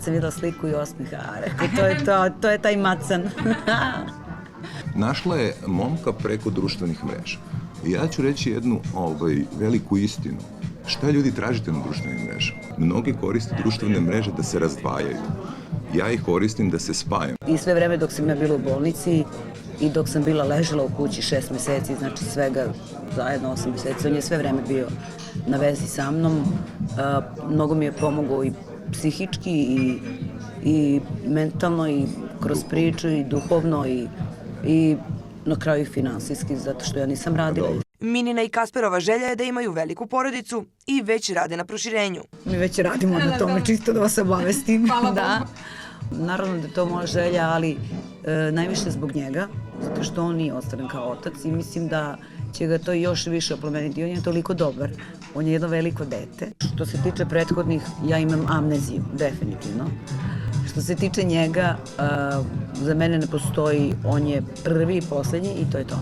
sam videla sliku i osmiha, rekao, to je taj Macan. Našla je momka preko društvenih mreža. I ja ću reći jednu veliku istinu. Šta ljudi tražite na društvenim mrežama? Mnogi koriste društvene mreže da se razdvajaju. Ja ih koristim da se spajam. I sve vreme dok sam ja bila u bolnici i dok sam bila ležela u kući 6 meseci, znači svega zajedno 8 meseci, on je sve vreme bio na vezi sa mnom. Mnogo mi je pomogao i psihički i mentalno i kroz priču i duhovno i na kraju i finansijski, zato što ja nisam radila. Minina i Kasperova želja je da imaju veliku porodicu i već rade na proširenju. Mi već radimo na tome, čisto da vas obavestim. Da. Naravno da je to moja želja, ali najviše zbog njega, zato što on nije ostaren kao otac i mislim da će ga to još više oplemeniti. On je toliko dobar, on je jedno veliko dete. Što se tiče prethodnih, ja imam amneziju, definitivno. Što se tiče njega, za mene ne postoji, on je prvi i poslednji i to je to.